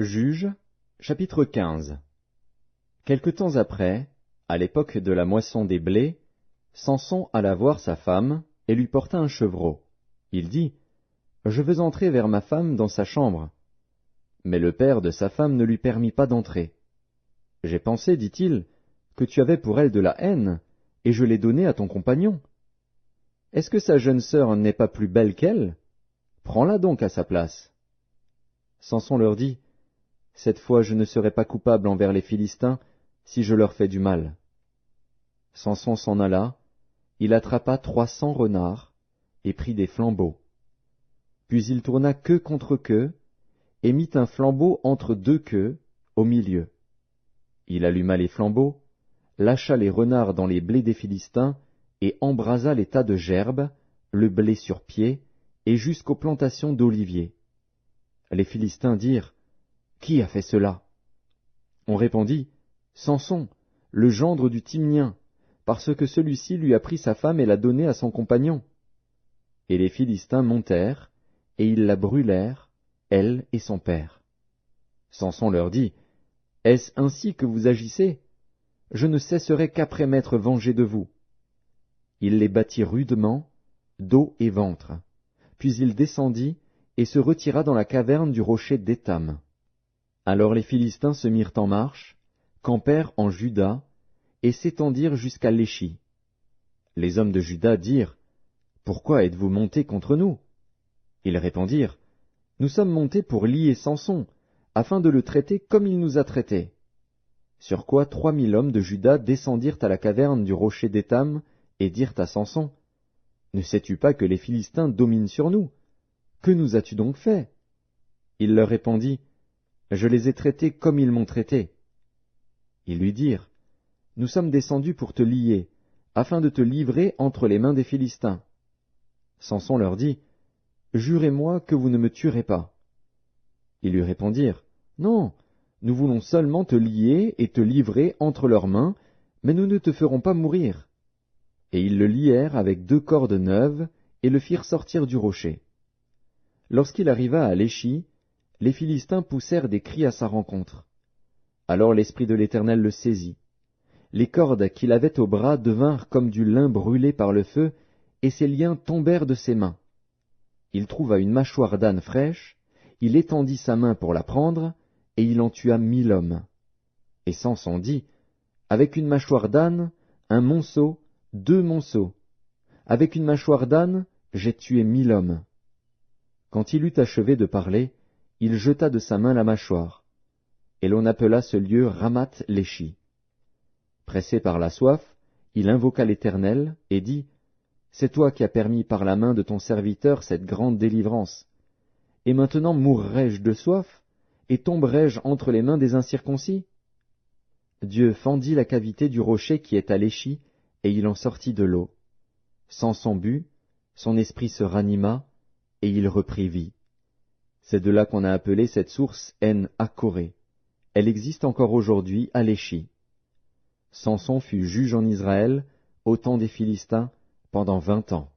Juges, chapitre 15. Quelque temps après, à l'époque de la moisson des blés, Samson alla voir sa femme et lui porta un chevreau. Il dit, « Je veux entrer vers ma femme dans sa chambre. » Mais le père de sa femme ne lui permit pas d'entrer. « J'ai pensé, dit-il, que tu avais pour elle de la haine, et je l'ai donnée à ton compagnon. Est-ce que sa jeune sœur n'est pas plus belle qu'elle? Prends-la donc à sa place. » Samson leur dit, « Cette fois je ne serai pas coupable envers les Philistins si je leur fais du mal. » Samson s'en alla, il attrapa 300 renards et prit des flambeaux. Puis il tourna queue contre queue et mit un flambeau entre deux queues au milieu. Il alluma les flambeaux, lâcha les renards dans les blés des Philistins et embrasa les tas de gerbes, le blé sur pied et jusqu'aux plantations d'oliviers. Les Philistins dirent, « Qui a fait cela ?» On répondit, « Samson, le gendre du Timnien, parce que celui-ci lui a pris sa femme et l'a donnée à son compagnon. » Et les Philistins montèrent, et ils la brûlèrent, elle et son père. Samson leur dit, « Est-ce ainsi que vous agissez? Je ne cesserai qu'après m'être vengé de vous. » Il les battit rudement, dos et ventre. Puis il descendit et se retira dans la caverne du rocher d'Étam. Alors les Philistins se mirent en marche, campèrent en Juda, et s'étendirent jusqu'à Léchi. Les hommes de Juda dirent, « Pourquoi êtes-vous montés contre nous ?» Ils répondirent, « Nous sommes montés pour lier Samson, afin de le traiter comme il nous a traités. » Sur quoi 3000 hommes de Juda descendirent à la caverne du rocher d'Étam et dirent à Samson, « Ne sais-tu pas que les Philistins dominent sur nous? Que nous as-tu donc fait ?» Il leur répondit, « Je les ai traités comme ils m'ont traité. » Ils lui dirent, « Nous sommes descendus pour te lier, afin de te livrer entre les mains des Philistins. » Samson leur dit, « Jurez-moi que vous ne me tuerez pas. » Ils lui répondirent, « Non, nous voulons seulement te lier et te livrer entre leurs mains, mais nous ne te ferons pas mourir. » Et ils le lièrent avec 2 cordes neuves et le firent sortir du rocher. Lorsqu'il arriva à Léchi, les Philistins poussèrent des cris à sa rencontre. Alors l'Esprit de l'Éternel le saisit. Les cordes qu'il avait au bras devinrent comme du lin brûlé par le feu, et ses liens tombèrent de ses mains. Il trouva une mâchoire d'âne fraîche, il étendit sa main pour la prendre, et il en tua 1000 hommes. Et Samson dit, « Avec une mâchoire d'âne, un monceau, 2 monceaux. Avec une mâchoire d'âne, j'ai tué 1000 hommes. » Quand il eut achevé de parler, il jeta de sa main la mâchoire. Et l'on appela ce lieu Ramath-Léchi. Pressé par la soif, il invoqua l'Éternel et dit, « C'est toi qui as permis par la main de ton serviteur cette grande délivrance. Et maintenant mourrai-je de soif, et tomberai-je entre les mains des incirconcis ?» Dieu fendit la cavité du rocher qui est à Léchi, et il en sortit de l'eau. Samson but, son esprit se ranima, et il reprit vie. C'est de là qu'on a appelé cette source En-Akkoré. Elle existe encore aujourd'hui à Léchi. Samson fut juge en Israël, au temps des Philistins, pendant 20 ans.